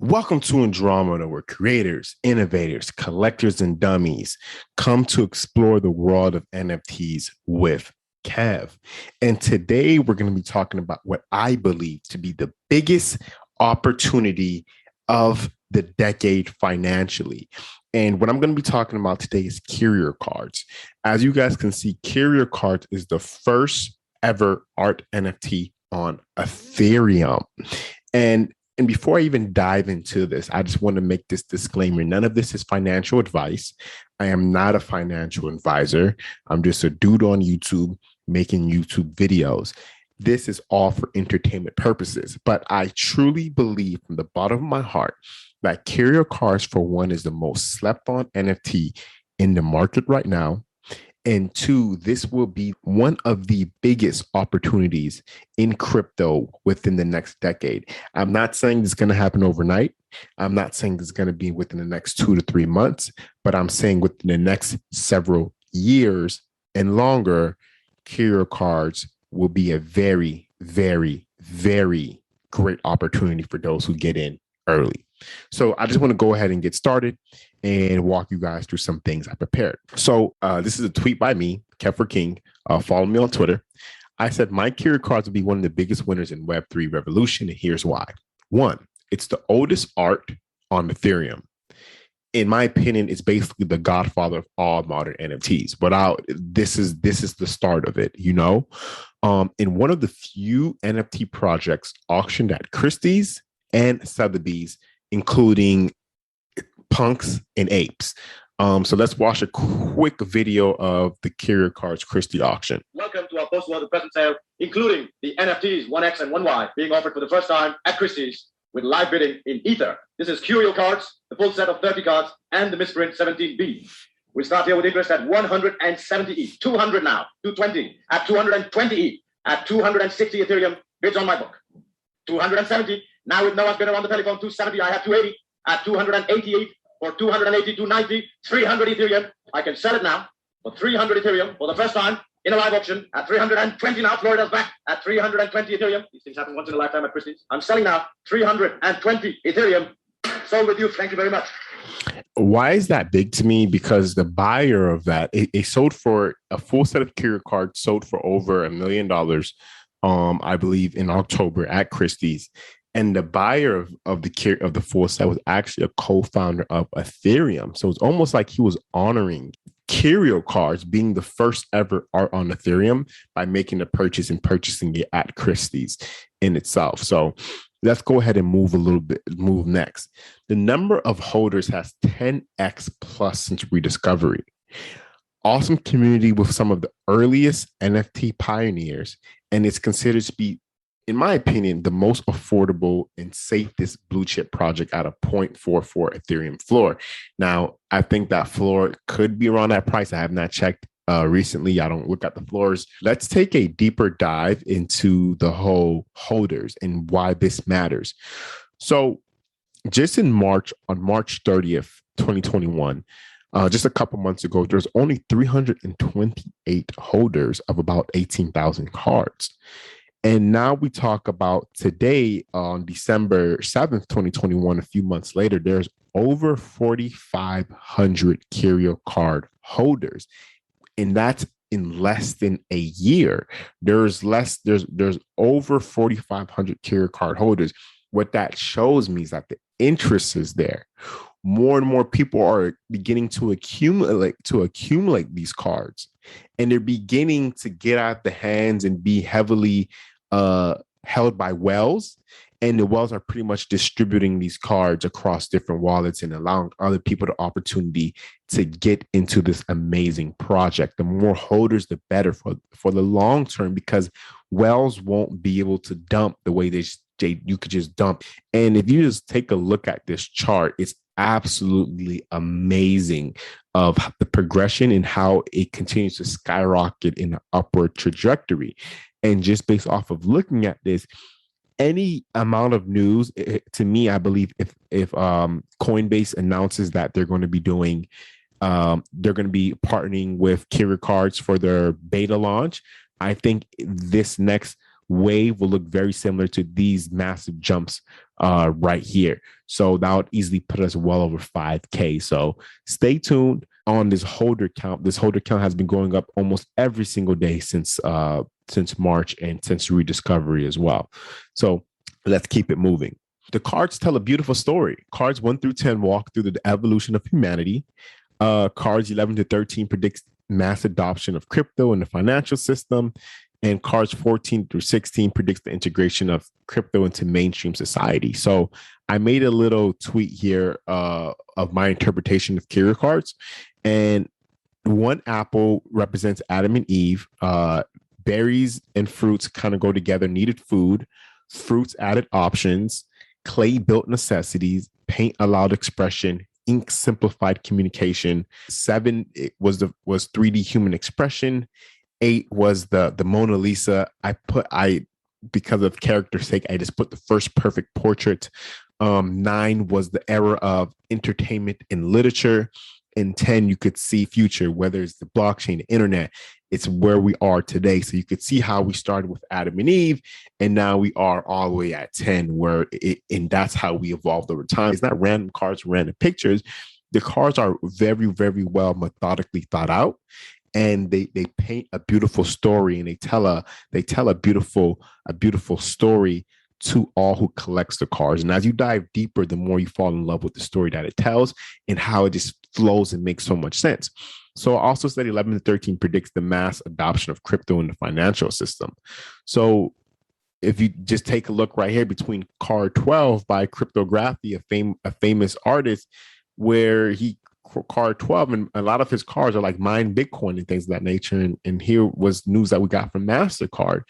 Welcome to Andromeda, where creators, innovators, collectors, and dummies come to explore the world of NFTs with Kev. And today we're going to be talking about what I believe to be the biggest opportunity of the decade financially. And what I'm going to be talking about today is Curio Cards. As you guys can see, Curio Cards is the first ever art NFT on Ethereum. And before I even dive into this, I just want to make this disclaimer. None of this is financial advice. I am not a financial advisor. I'm just a dude on YouTube making YouTube videos. This is all for entertainment purposes. But I truly believe from the bottom of my heart that Curio Cards, for one, is the most slept on NFT in the market right now. And two, this will be one of the biggest opportunities in crypto within the next decade. I'm not saying it's going to happen overnight. I'm not saying it's going to be within the next 2 to 3 months, but I'm saying within the next several years and longer, Curio Cards will be a very, very, very great opportunity for those who get in early. So I just want to go ahead and get started and walk you guys through some things I prepared. So this is a tweet by me, Kefir King. Follow me on Twitter. I said my Curio Cards will be one of the biggest winners in Web3 revolution, and here's why. One, it's the oldest art on Ethereum. In my opinion, it's basically the godfather of all modern NFTs. But this is the start of it, you know. In one of the few NFT projects auctioned at Christie's and Sotheby's, including Punks and Apes. So let's watch a quick video of the Curio Cards Christie auction. Welcome to our post-award present sale, including the NFTs 1X and 1Y being offered for the first time at Christie's with live bidding in Ether. This is Curio Cards, the full set of 30 cards, and the misprint 17B. We start here with interest at 170 ETH, 200 now, 220, at 220 ETH, at 260 Ethereum, bids on my book. 270, now with Noah's been around the telephone, 270, I have 280, at 280 ETH, for 280, 290, 300 Ethereum. I can sell it now for 300 Ethereum for the first time in a live auction at 320 now. Florida's back at 320 Ethereum. These things happen once in a lifetime at Christie's. I'm selling now 320 Ethereum. Sold with you. Thank you very much. Why is that big to me? Because the buyer of that, it sold for a full set of Curio Cards, sold for over $1 million, I believe, in October at Christie's. And the buyer of the full set was actually a co-founder of Ethereum. So it's almost like he was honoring Curio Cards being the first ever art on Ethereum by making the purchase and purchasing it at Christie's in itself. So let's go ahead and move next. The number of holders has 10x plus since rediscovery. Awesome community with some of the earliest NFT pioneers, and it's considered to be, in my opinion, the most affordable and safest blue chip project at a 0.44 Ethereum floor. Now, I think that floor could be around that price. I have not checked recently. I don't look at the floors. Let's take a deeper dive into the whole holders and why this matters. So just on March 30th, 2021, just a couple months ago, there's only 328 holders of about 18,000 cards. And now we talk about today on December 7th, 2021, a few months later, there's over 4,500 Curio Card holders. And that's in less than a year. There's over 4,500 Curio Card holders. What that shows me is that the interest is there. More and more people are beginning to accumulate these cards, and they're beginning to get out the hands and be heavily held by whales. And the whales are pretty much distributing these cards across different wallets and allowing other people the opportunity to get into this amazing project. The more holders, the better for the long term, because whales won't be able to dump the way you could just dump. And if you just take a look at this chart, it's absolutely amazing of the progression and how it continues to skyrocket in an upward trajectory. And just based off of looking at this, any amount of news, to me, I believe if Coinbase announces that they're going to be partnering with Curio Cards for their beta launch, I think this next wave will look very similar to these massive jumps right here. So that would easily put us well over 5K. So stay tuned on this holder count. This holder count has been going up almost every single day since March and since rediscovery as well. So let's keep it moving. The cards tell a beautiful story. Cards 1 through 10 walk through the evolution of humanity. Cards 11 to 13 predicts mass adoption of crypto in the financial system. And cards 14 through 16 predicts the integration of crypto into mainstream society. So I made a little tweet here of my interpretation of Curio Cards. And one apple represents Adam and Eve. Berries and fruits kind of go together, needed food. Fruits added options. Clay built necessities. Paint allowed expression. Ink simplified communication. 7 was 3D human expression. 8 was the Mona Lisa. Because of character's sake, I just put the first perfect portrait. 9 was the era of entertainment and literature. And 10, you could see future, whether it's the blockchain, the internet, it's where we are today. So you could see how we started with Adam and Eve, and now we are all the way at 10, and that's how we evolved over time. It's not random cards, random pictures. The cards are very, very well methodically thought out, and they paint a beautiful story, and they tell a beautiful story to all who collects the cards. And as you dive deeper, the more you fall in love with the story that it tells and how it just flows and makes so much sense. So I also said 11 to 13 predicts the mass adoption of crypto in the financial system. So if you just take a look right here between card 12 by Cryptography, a famous artist, where card 12 and a lot of his cards are like mine Bitcoin and things of that nature. And here was news that we got from MasterCard.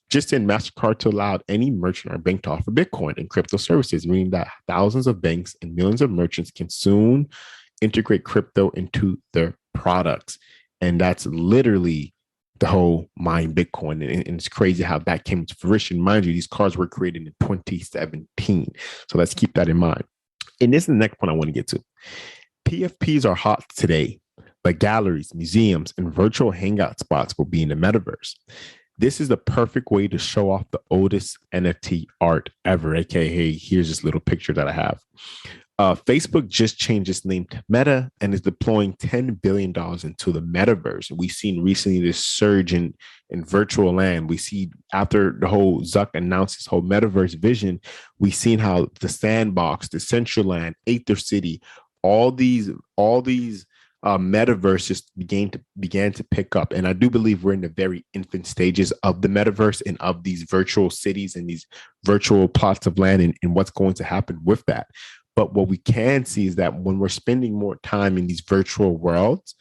Just in MasterCard to allow any merchant or bank to offer Bitcoin and crypto services, meaning that thousands of banks and millions of merchants can soon integrate crypto into their products. And that's literally the whole mine Bitcoin. And it's crazy how that came to fruition. Mind you, these cards were created in 2017. So let's keep that in mind. And this is the next point I want to get to. PFPs are hot today, but galleries, museums, and virtual hangout spots will be in the metaverse. This is the perfect way to show off the oldest NFT art ever, aka here's this little picture that I have. Facebook just changed its name to Meta and is deploying $10 billion into the metaverse. We've seen recently this surge in virtual land. We see after the whole Zuck announced his whole metaverse vision, we've seen how the Sandbox, the Decentraland, Aether City, all these metaverses began to pick up. And I do believe we're in the very infant stages of the metaverse and of these virtual cities and these virtual plots of land and what's going to happen with that. But what we can see is that when we're spending more time in these virtual worlds,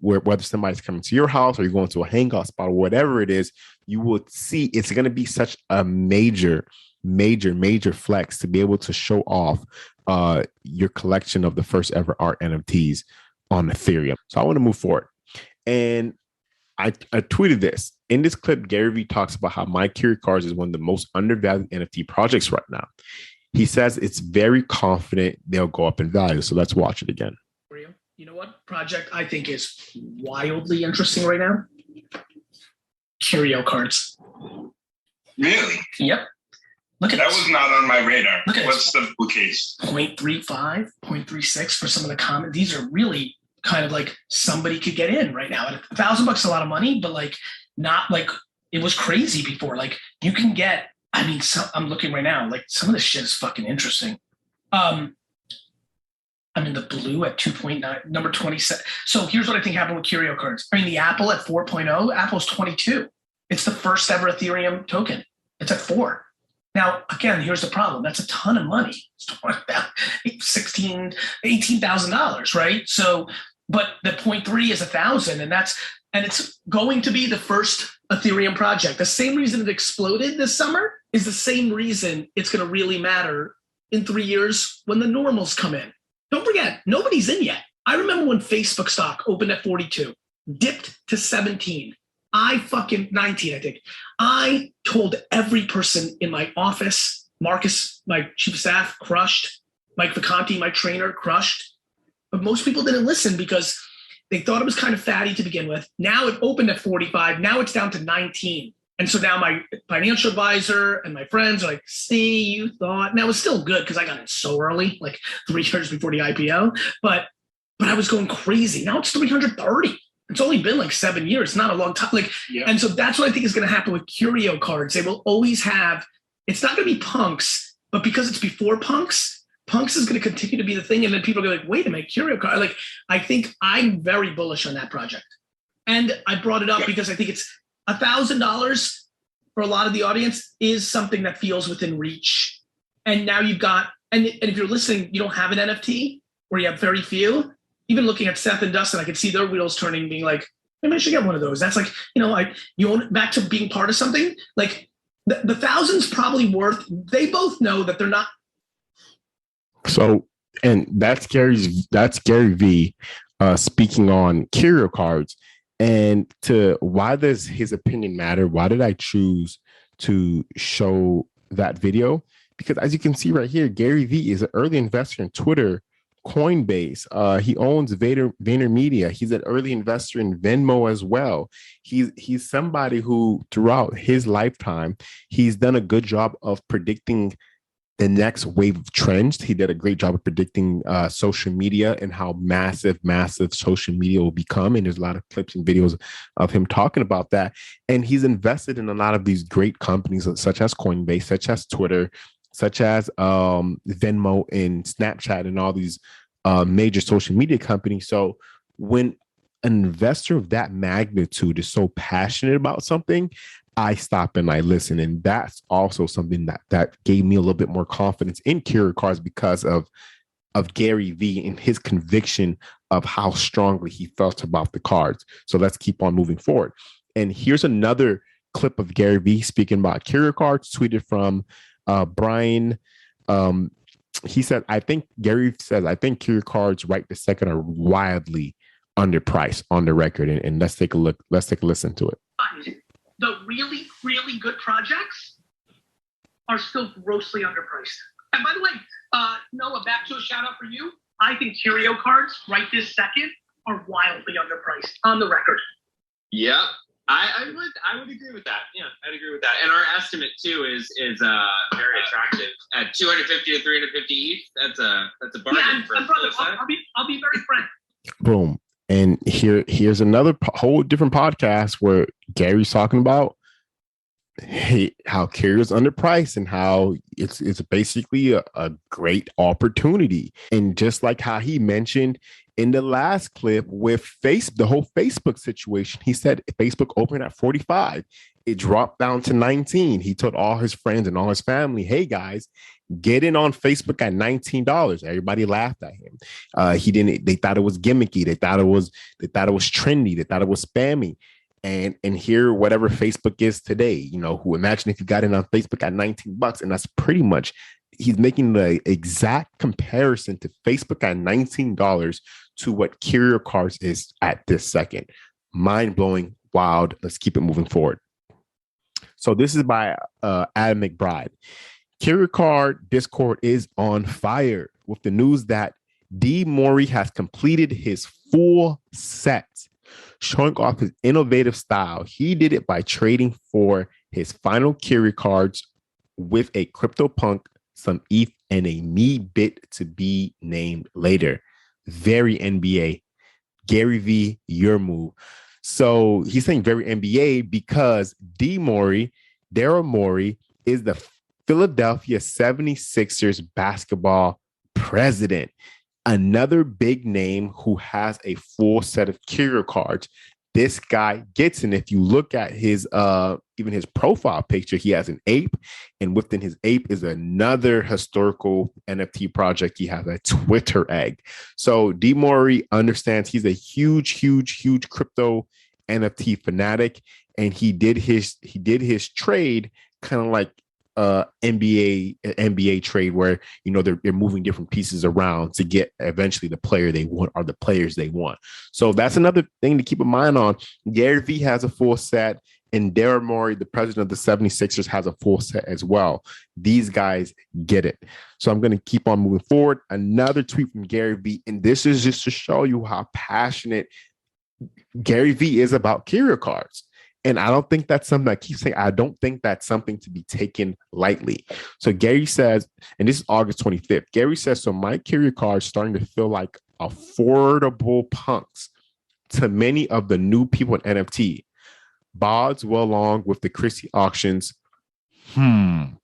whether somebody's coming to your house or you're going to a hangout spot or whatever it is, you will see it's going to be such a major flex to be able to show off your collection of the first ever art NFTs on Ethereum. So I want to move forward. And I tweeted this. In this clip, GaryVee talks about how my Curio Cards is one of the most undervalued NFT projects right now. He says it's very confident they'll go up in value. So let's watch it again. You know what project I think is wildly interesting right now? Curio Cards. Really? Yep. Look at that. This. Was not on my radar. Look at What's the case? 0.35, 0.36 for some of the comments. These are really kind of like somebody could get in right now. At $1,000 is a lot of money, but like not like it was crazy before. Like you can get, I mean, I'm looking right now, like some of this shit is fucking interesting. I'm in the blue at 2.9, number 27. So here's what I think happened with Curio Cards. I mean, the Apple at 4.0, Apple's 22. It's the first ever Ethereum token. It's at 4. Now, again, here's the problem. That's a ton of money. It's $18,000, right? So, but the 0.3 is 1,000, and it's going to be the first Ethereum project. The same reason it exploded this summer is the same reason it's going to really matter in 3 years when the normals come in. Don't forget, nobody's in yet. I remember when Facebook stock opened at 42, dipped to 17. 19, I think. I told every person in my office, Marcus, my chief of staff, crushed. Mike Vacanti, my trainer, crushed. But most people didn't listen because they thought it was kind of fatty to begin with. Now it opened at 45. Now it's down to 19. And so now my financial advisor and my friends are like, see, you thought. Now it's still good because I got it so early, like 3 years before the IPO. But I was going crazy. Now it's 330. It's only been like 7 years. It's not a long time. And so that's what I think is going to happen with Curio Cards. They will always have, it's not going to be punks, but because it's before punks is going to continue to be the thing. And then people are going to be like, wait a minute, Curio Card. Like, I think I'm very bullish on that project. And I brought it up because I think it's $1,000 for a lot of the audience is something that feels within reach. And now you've got, and if you're listening, you don't have an NFT or you have very few, even looking at Seth and Dustin, I could see their wheels turning, being like, maybe I should get one of those. That's like, you own back to being part of something. Like the thousand's probably worth, they both know that they're not. So, and that's GaryVee speaking on Curio Cards. And why does his opinion matter? Why did I choose to show that video? Because as you can see right here, GaryVee is an early investor in Twitter, Coinbase. He owns VaynerMedia. He's an early investor in Venmo as well. He's somebody who throughout his lifetime, he's done a good job of predicting the next wave of trends. He did a great job of predicting social media and how massive social media will become. And there's a lot of clips and videos of him talking about that. And he's invested in a lot of these great companies, such as Coinbase, such as Twitter, such as Venmo and Snapchat and all these major social media companies. So when an investor of that magnitude is so passionate about something, I stop and I listen. And that's also something that gave me a little bit more confidence in Curio Cards because of GaryVee and his conviction of how strongly he felt about the cards. So let's keep on moving forward. And here's another clip of GaryVee speaking about Curio Cards, tweeted from Brian. He said, Gary says, I think Curio Cards right this second are wildly underpriced on the record. And let's take a look. Let's take a listen to it. The really, really good projects are still grossly underpriced. And by the way, Noah, back to a shout out for you. I think Curio Cards right this second are wildly underpriced on the record. Yeah, I would agree with that. Yeah, I'd agree with that. And our estimate too is very attractive at 250 to 350 ETH. That's a bargain. Yeah, and brother, I'll be very frank. Boom. And here's another whole different podcast where Gary's talking about how Curio's underpriced and how it's basically a great opportunity. And just like how he mentioned in the last clip with the whole Facebook situation, he said Facebook opened at 45. It dropped down to 19. He told all his friends and all his family, hey guys, get in on Facebook at $19. Everybody laughed at him. They thought it was gimmicky. They thought it was trendy. They thought it was spammy. And here, whatever Facebook is today, who imagine if you got in on Facebook at $19, and that's pretty much, he's making the exact comparison to Facebook at $19 to what Curio Cards is at this second. Mind blowing, wild. Let's keep it moving forward. So this is by Adam McBride. Curio Card Discord is on fire with the news that D. Mori has completed his full set, showing off his innovative style. He did it by trading for his final Curio Cards with a CryptoPunk, some ETH, and a me bit to be named later. Very NBA. GaryVee, your move. So he's saying very NBA because Daryl Morey is the Philadelphia 76ers basketball president. Another big name who has a full set of Curio Cards. This guy gets in. If you look at his even his profile picture, he has an ape, and within his ape is another historical NFT project. He has a Twitter egg. So D. Mori understands he's a huge crypto NFT fanatic, and he did his trade kind of like NBA trade where they're moving different pieces around to get eventually the player they want or the players they want. So that's another thing to keep in mind on. GaryVee has a full set, and Daryl Morey, the president of the 76ers, has a full set as well. These guys get it. So I'm going to keep on moving forward. Another tweet from GaryVee, and this is just to show you how passionate GaryVee is about Curio Cards. And I don't think that's something, I keep saying, I don't think that's something to be taken lightly. So Gary says, and this is August 25th, Gary says, so my Curio Cards starting to feel like affordable punks to many of the new people in NFT. Bods well along with the Christie auctions. And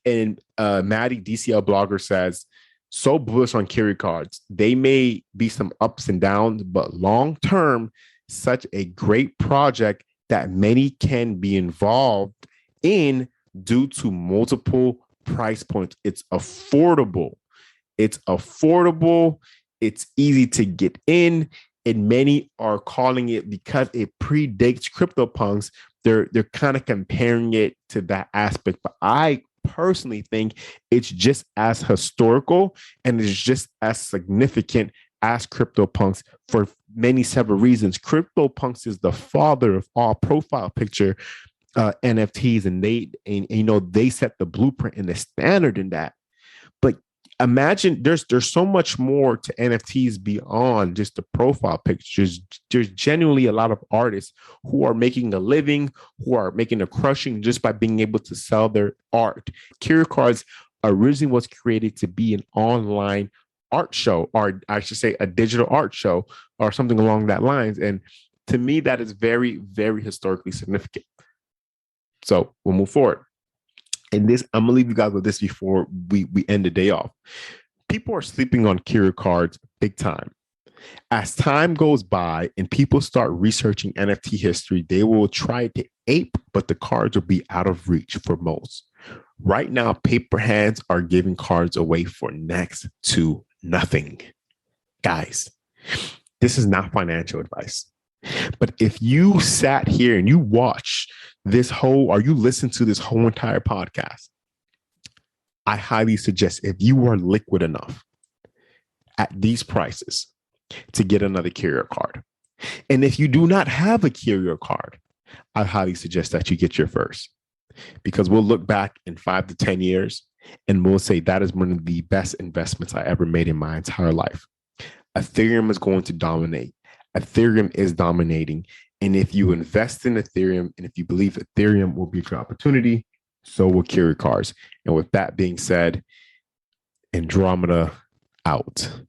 Maddie, DCL blogger, says, so bullish on Curio Cards. They may be some ups and downs, but long term, such a great project that many can be involved in due to multiple price points. It's affordable. It's easy to get in, and many are calling it, because it predates CryptoPunks, they're kind of comparing it to that aspect. But I personally think it's just as historical and it's just as significant as CryptoPunks for many several reasons. CryptoPunks is the father of all profile picture NFTs, and they set the blueprint and the standard in that. But imagine there's so much more to NFTs beyond just the profile pictures. There's genuinely a lot of artists who are making a living, who are making a crushing just by being able to sell their art. Curio Cards originally was created to be an online art show, or I should say a digital art show or something along that lines. And to me, that is very, very historically significant. So we'll move forward. And this, I'm gonna leave you guys with this before we end the day off. People are sleeping on Curio Cards big time. As time goes by and people start researching NFT history, they will try to ape, but the cards will be out of reach for most. Right now, paper hands are giving cards away for next to nothing. Guys, this is not financial advice. But if you sat here and you watch this whole, or you listen to this whole entire podcast, I highly suggest, if you are liquid enough at these prices, to get another Curio Card. And if you do not have a Curio Card, I highly suggest that you get your first, because we'll look back in 5 to 10 years and we'll say that is one of the best investments I ever made in my entire life. Ethereum is going to dominate. Ethereum is dominating. And if you invest in Ethereum, and if you believe Ethereum will be your opportunity, so will Curio Cards. And with that being said, Andromeda out.